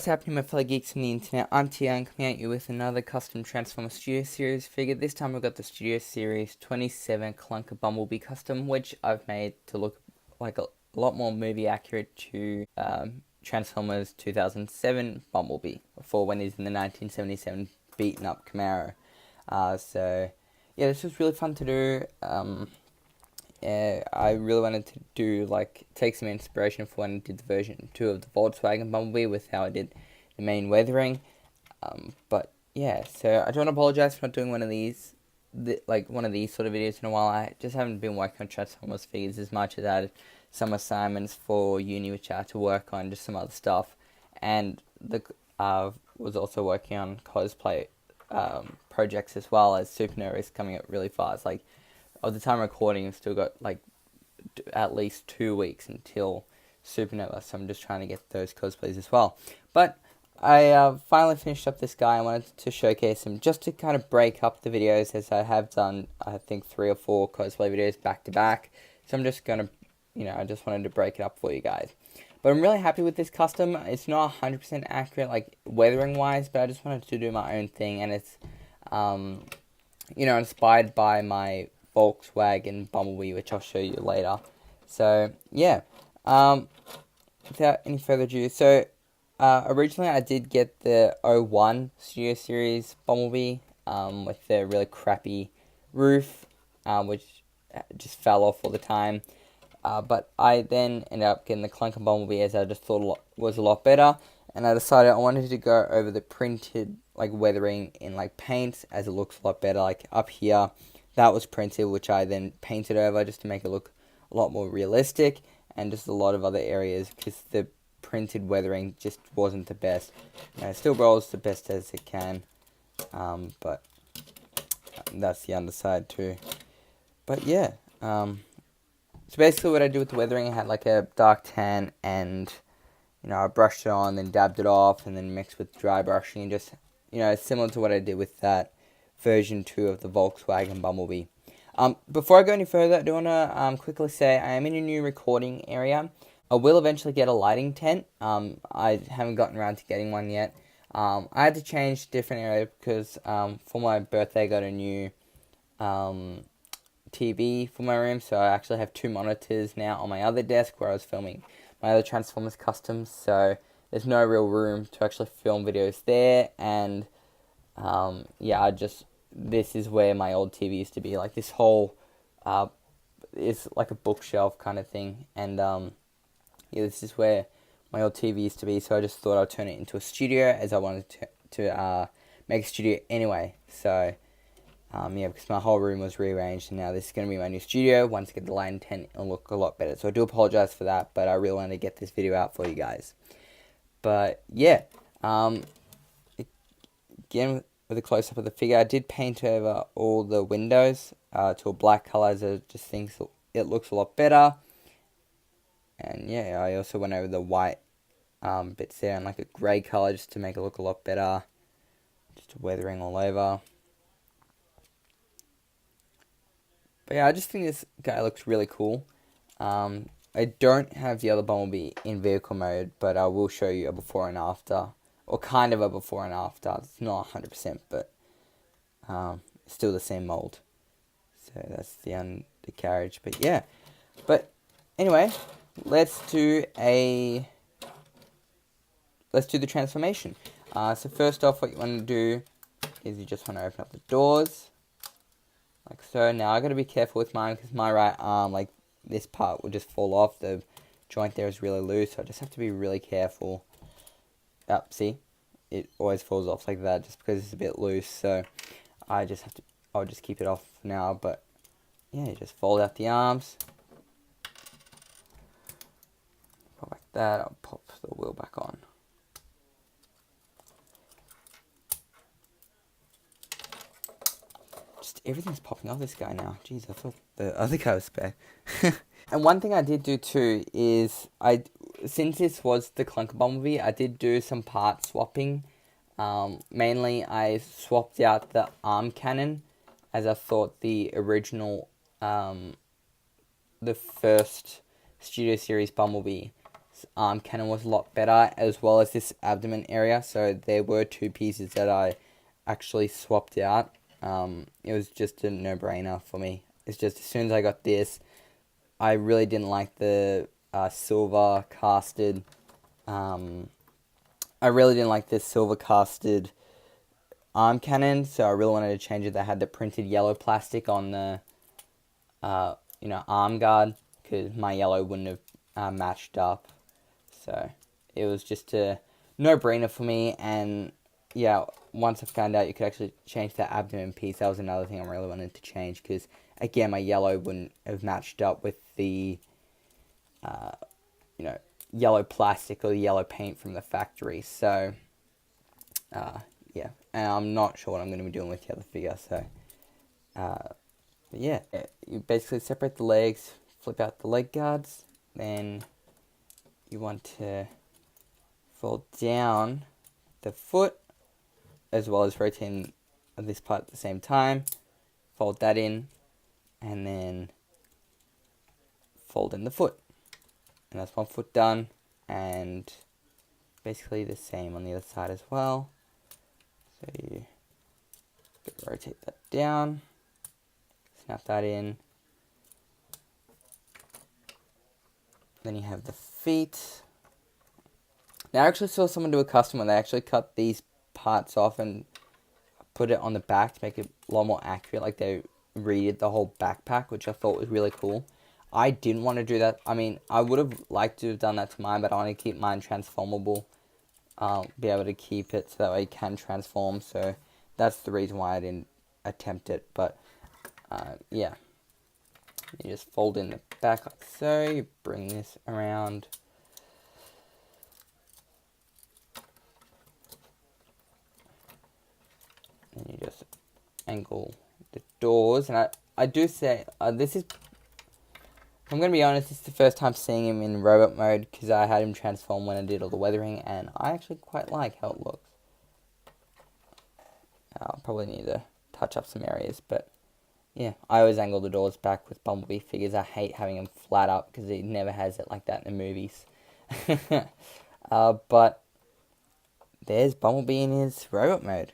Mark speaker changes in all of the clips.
Speaker 1: What's happening, my fellow geeks on the internet? I'm TGun, coming at you with another custom Transformer Studio Series figure. This time we've got the Studio Series 27 Clunker Bumblebee custom, which I've made to look like a lot more movie accurate to Transformers 2007 Bumblebee, before when he's in the 1977 beaten up Camero. So yeah, this was really fun to do. I really wanted to do, take some inspiration for when I did the version 2 of the Volkswagen Bumblebee with how I did the main weathering. But yeah, so I don't apologize for not doing one of these sort of videos in a while. I just haven't been working on Transformers figures as much as I had some assignments for uni which I had to work on, just some other stuff, and was also working on cosplay projects as well, as Supernova is coming up really fast. At the time of recording, I've still got at least 2 weeks until Supernova, so I'm just trying to get those cosplays as well. But I finally finished up this guy. I wanted to showcase him just to kind of break up the videos, as I have done, I think, 3 or 4 cosplay videos back to back. So I'm just going to, I just wanted to break it up for you guys. But I'm really happy with this custom. It's not 100% accurate, weathering wise, but I just wanted to do my own thing, and it's, inspired by my Volkswagen Bumblebee, which I'll show you later. So yeah, without any further ado, originally I did get the 01 Studio Series Bumblebee with the really crappy roof, which just fell off all the time. But I then ended up getting the Clunker Bumblebee, as I just thought was a lot better, and I decided I wanted to go over the printed weathering in paints, as it looks a lot better. Up here, that was printed, which I then painted over just to make it look a lot more realistic, and just a lot of other areas, because the printed weathering just wasn't the best. It still rolls the best as it can, but that's the underside too. But yeah, so basically what I did with the weathering, I had a dark tan, and I brushed it on, then dabbed it off, and then mixed with dry brushing, and just similar to what I did with that version 2 of the Volkswagen Bumblebee. Before I go any further, I do want to quickly say I am in a new recording area. I will eventually get a lighting tent. I haven't gotten around to getting one yet. I had to change different area because for my birthday I got a new TV for my room, so I actually have 2 monitors now on my other desk where I was filming my other Transformers customs, so there's no real room to actually film videos there, and this is where my old TV used to be. This whole is like a bookshelf kind of thing, and this is where my old TV used to be, so I just thought I'd turn it into a studio, as I wanted to make a studio anyway. So because my whole room was rearranged, and now this is going to be my new studio. Once I get the lighting tent, it'll look a lot better. So I do apologize for that, but I really wanted to get this video out for you guys. But yeah, again, with a close-up of the figure, I did paint over all the windows to a black colour, as I just think it looks a lot better. And yeah, I also went over the white bits there in a grey colour, just to make it look a lot better. Just weathering all over. But yeah, I just think this guy looks really cool. I don't have the other Bumblebee in vehicle mode, but I will show you a before and after. Or kind of a before and after. It's not 100%, but it's still the same mold. So that's the undercarriage. But yeah. But anyway, let's do the transformation. So first off, what you want to do is you just want to open up the doors, like so. Now I got to be careful with mine, because my right arm, this part will just fall off. The joint there is really loose, so I just have to be really careful. See, it always falls off like that just because it's a bit loose. So I'll just keep it off now. But yeah, you just fold out the arms. Pop like that. I'll pop the wheel back on. Just everything's popping off this guy now. Jeez, I thought the other guy was spare. And one thing I did do too is, since this was the Clunker Bumblebee, I did do some part swapping. Mainly, I swapped out the arm cannon, as I thought the original, the first Studio Series Bumblebee arm cannon was a lot better, as well as this abdomen area. So there were two pieces that I actually swapped out. It was just a no-brainer for me. It's just as soon as I got this, I really didn't like the silver casted. I really didn't like this silver casted arm cannon, so I really wanted to change it. That had the printed yellow plastic on the arm guard, because my yellow wouldn't have matched up. So it was just a no-brainer for me. And yeah, once I found out you could actually change the abdomen piece, that was another thing I really wanted to change, because again, my yellow wouldn't have matched up with the yellow plastic or the yellow paint from the factory. So yeah, and I'm not sure what I'm going to be doing with the other figure. So but yeah, you basically separate the legs, flip out the leg guards, then you want to fold down the foot, as well as rotating this part at the same time. Fold that in, and then fold in the foot. And that's one foot done, and basically the same on the other side as well. So you rotate that down, snap that in. Then you have the feet. Now I actually saw someone do a custom one. They actually cut these parts off and put it on the back to make it a lot more accurate. Like they redid the whole backpack, which I thought was really cool. I didn't want to do that. I mean, I would have liked to have done that to mine, but I want to keep mine transformable. Be able to keep it so that way it can transform. So that's the reason why I didn't attempt it. But yeah, you just fold in the back like so. You bring this around. And you just angle the doors. And I do say, this is, I'm going to be honest, this is the first time seeing him in robot mode, because I had him transform when I did all the weathering, and I actually quite like how it looks. I'll probably need to touch up some areas, but yeah, I always angle the doors back with Bumblebee figures. I hate having them flat up, because he never has it like that in the movies. But there's Bumblebee in his robot mode.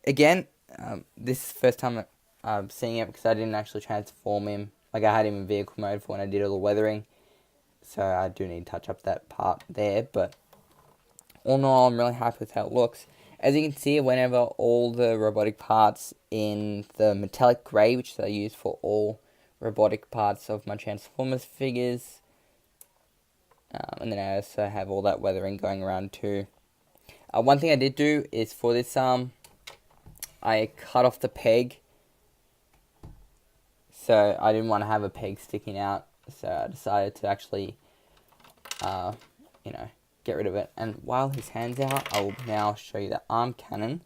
Speaker 1: Again, this is the first time I'm seeing it, because I didn't actually transform him. Like, I had him in vehicle mode for when I did all the weathering. So I do need to touch up that part there. But all in all, I'm really happy with how it looks. As you can see, whenever all the robotic parts in the metallic grey, which I use for all robotic parts of my Transformers figures. And then I also have all that weathering going around too. One thing I did do is for this arm, I cut off the peg. So I didn't want to have a peg sticking out. So I decided to actually, get rid of it. And while his hand's out, I will now show you the arm cannon.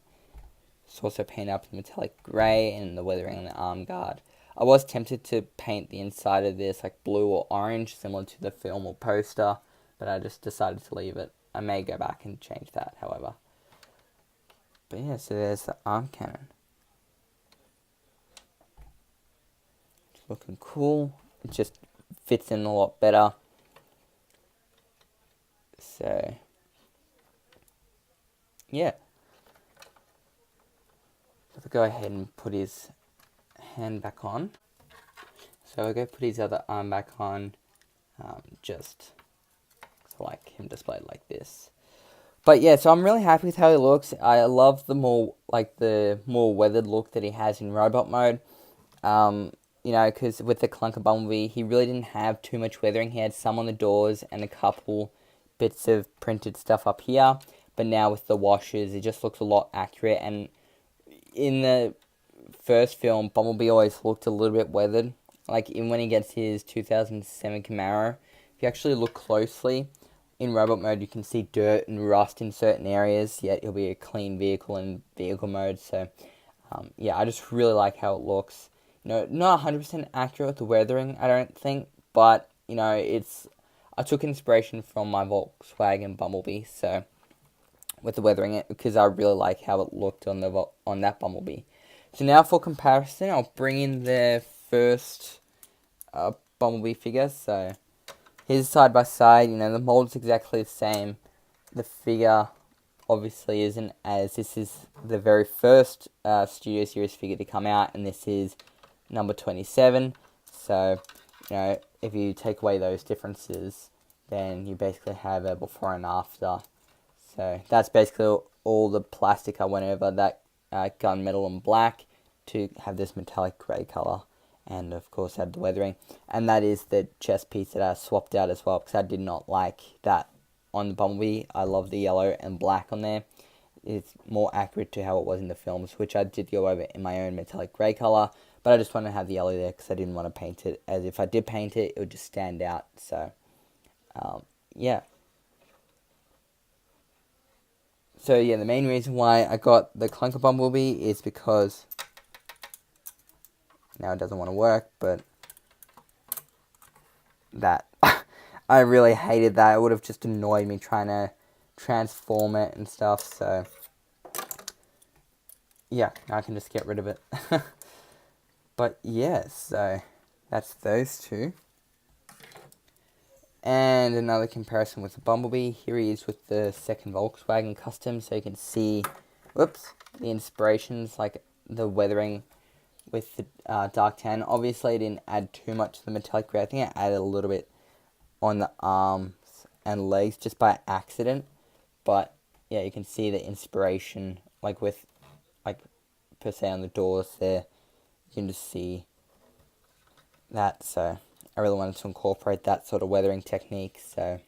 Speaker 1: It's also painted up in metallic grey and the weathering on the arm guard. I was tempted to paint the inside of this like blue or orange, similar to the film or poster, but I just decided to leave it. I may go back and change that, however. But yeah, so there's the arm cannon. It's looking cool. It just fits in a lot better. So, yeah. Let's go ahead and put his hand back on. So I'll go put his other arm back on, just so like him displayed like this. But yeah, so I'm really happy with how he looks. I love the more weathered look that he has in robot mode. Because with the Clunker Bumblebee, he really didn't have too much weathering. He had some on the doors and a couple bits of printed stuff up here. But now with the washes, it just looks a lot accurate. And in the first film, Bumblebee always looked a little bit weathered. Like, even when he gets his 2007 Camero, if you actually look closely, in robot mode you can see dirt and rust in certain areas, yet it'll be a clean vehicle in vehicle mode. So, yeah, I just really like how it looks. Not 100% accurate with the weathering, I don't think, but, I took inspiration from my Volkswagen Bumblebee, so, with the weathering it, because I really like how it looked on that Bumblebee. So now for comparison, I'll bring in the first Bumblebee figure. So Here's side by side. You know, the mold's exactly the same. The figure obviously isn't, as this is the very first Studio Series figure to come out, and this is number 27. So, you know, if you take away those differences, then you basically have a before and after. So that's basically all the plastic I went over, that gunmetal and black, to have this metallic grey colour. And of course had the weathering. And that is the chest piece that I swapped out as well, because I did not like that on the Bumblebee. I love the yellow and black on there. It's more accurate to how it was in the films, which I did go over in my own metallic grey colour. But I just wanted to have the yellow there because I didn't want to paint it, as if I did paint it, it would just stand out. So, yeah. So, yeah, the main reason why I got the Clunker Bumblebee is because... Now it doesn't want to work, but... That. I really hated that. It would have just annoyed me trying to transform it and stuff, so... Yeah, now I can just get rid of it. But yeah, so that's those two. And another comparison with the Bumblebee. Here he is with the second Volkswagen Custom, so you can see, whoops, the inspirations, like the weathering with the dark tan. Obviously, I didn't add too much to the metallic grey. I think I added a little bit on the arms and legs just by accident. But yeah, you can see the inspiration, like with, like, per se on the doors there. You can just see that, so I really wanted to incorporate that sort of weathering technique. So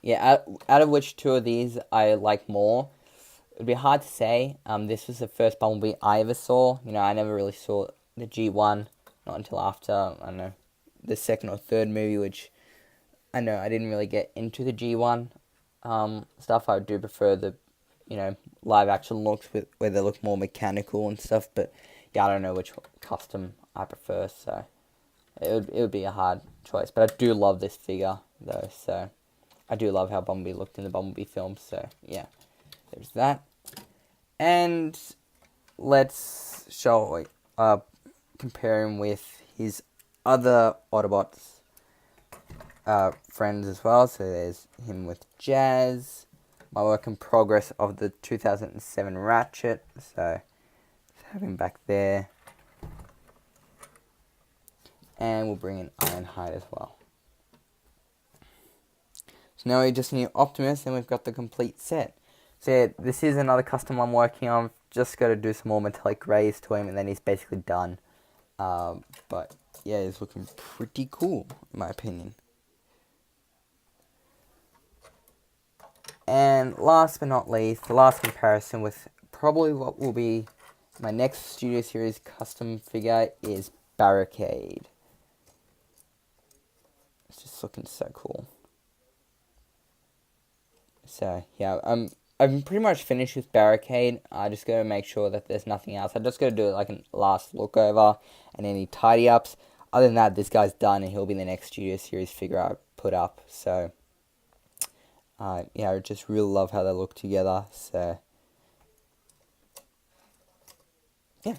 Speaker 1: yeah, out of which two of these I like more, it would be hard to say. This was the first Bumblebee I ever saw. You know, I never really saw the G1, not until after, I don't know, the second or third movie, which I know I didn't really get into the G1 stuff. I do prefer the, you know, live action looks where they look more mechanical and stuff, but yeah, I don't know which custom I prefer, so it would be a hard choice. But I do love this figure, though, so I do love how Bumblebee looked in the Bumblebee film, so yeah, there's that. And let's compare him with his other Autobots friends as well. So there's him with Jazz, my work in progress of the 2007 Ratchet, so have him back there. And we'll bring in Ironhide as well. So now we just need Optimus, and we've got the complete set. So yeah, this is another custom I'm working on. Just got to do some more metallic greys to him, and then he's basically done. But yeah, he's looking pretty cool, in my opinion. And last but not least, the last comparison with probably what will be my next Studio Series custom figure is Barricade. It's just looking so cool. So yeah, I'm pretty much finished with Barricade. I just gotta make sure that there's nothing else. I just gotta do like a last look over and any tidy ups. Other than that, this guy's done, and he'll be the next Studio Series figure I put up. So yeah, I just really love how they look together. So yeah.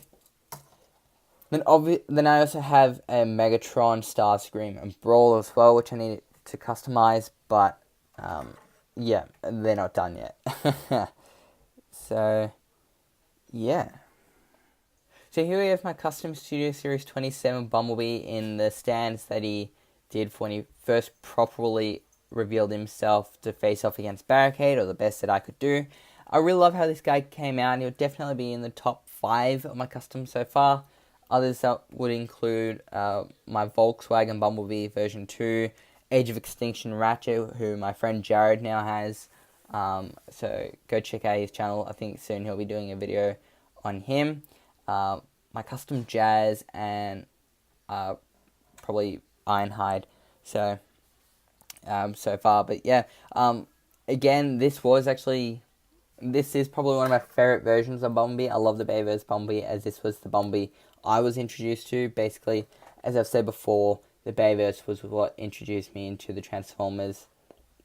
Speaker 1: Then I also have a Megatron, Starscream, and Brawl as well, which I need to customize, but yeah, they're not done yet. So yeah. So here we have my custom Studio Series 27 Bumblebee in the stands that he did for when he first properly revealed himself to face off against Barricade, or the best that I could do. I really love how this guy came out, and he'll definitely be in the top 5 of my customs so far. Others that would include my Volkswagen Bumblebee version 2, Age of Extinction Ratchet, who my friend Jared now has. So go check out his channel. I think soon he'll be doing a video on him. My custom Jazz, and probably Ironhide. So so far, but yeah. Again, this is probably one of my favorite versions of Bumblebee. I love the Bayverse Bumblebee, as this was the Bumblebee I was introduced to. Basically, as I've said before, the Bayverse was what introduced me into the Transformers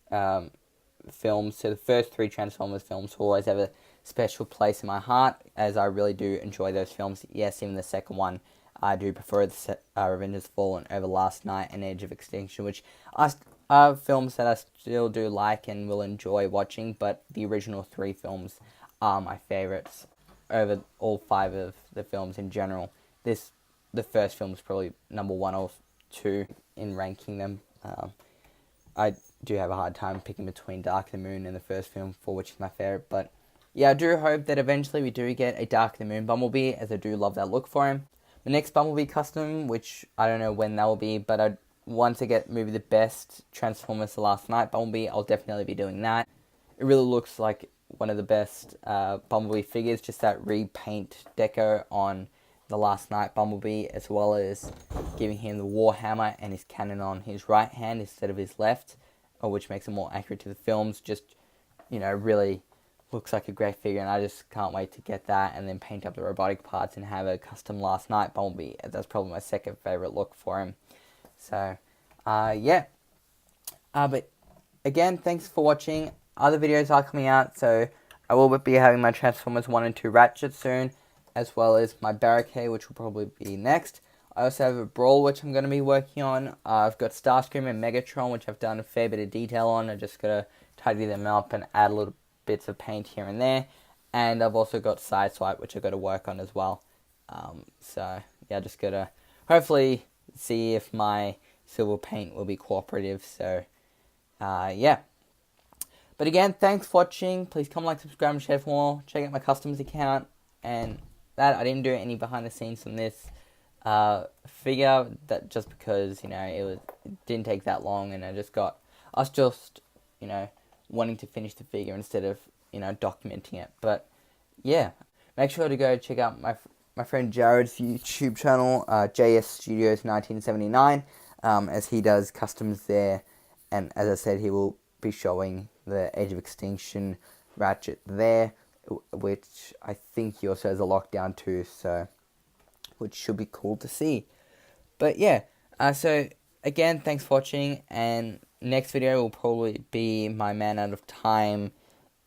Speaker 1: films. So the first 3 Transformers films will always have a special place in my heart, as I really do enjoy those films. Yes, even the second one I do prefer the Revenge of the Fallen over Last Night and Edge of Extinction, which are films that I still do like and will enjoy watching, but the original 3 films are my favourites over all 5 of the films in general. The first film is probably number 1 or 2 in ranking them. I do have a hard time picking between Dark of the Moon and the first film for which is my favourite, but yeah, I do hope that eventually we do get a Dark of the Moon Bumblebee, as I do love that look for him. The next Bumblebee custom, which I don't know when that will be, but I want to get maybe the best Transformers The Last Night Bumblebee. I'll definitely be doing that. It really looks like one of the best Bumblebee figures, just that repaint deco on The Last Night Bumblebee, as well as giving him the Warhammer and his cannon on his right hand instead of his left, which makes it more accurate to the films. Just, really looks like a great figure, and I just can't wait to get that and then paint up the robotic parts and have a custom Last Night Bumblebee. That's probably my second favourite look for him. So, yeah. But again, thanks for watching. Other videos are coming out, so I will be having my Transformers 1 and 2 Ratchet soon, as well as my Barricade, which will probably be next. I also have a Brawl, which I'm going to be working on. I've got Starscream and Megatron, which I've done a fair bit of detail on. I just got to tidy them up and add a little bits of paint here and there. And I've also got Sideswipe, which I've got to work on as well. So, yeah, just got to hopefully see if my silver paint will be cooperative. So, yeah. But again, thanks for watching. Please comment, like, subscribe, and share for more. Check out my customs account. And that, I didn't do any behind the scenes from this figure, that just because, it didn't take that long, and I was just wanting to finish the figure instead of, documenting it. But yeah, make sure to go check out my friend Jared's YouTube channel, JS Studios 1979, as he does customs there, and as I said, he will be showing the Age of Extinction Ratchet there, which I think he also has a lockdown too, so which should be cool to see. But yeah, so again, thanks for watching, and next video will probably be my Man Out of Time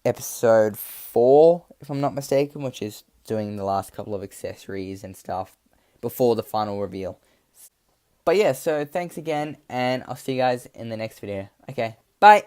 Speaker 1: episode 4, if I'm not mistaken, which is doing the last couple of accessories and stuff before the final reveal. But yeah, so thanks again, and I'll see you guys in the next video. Okay, bye!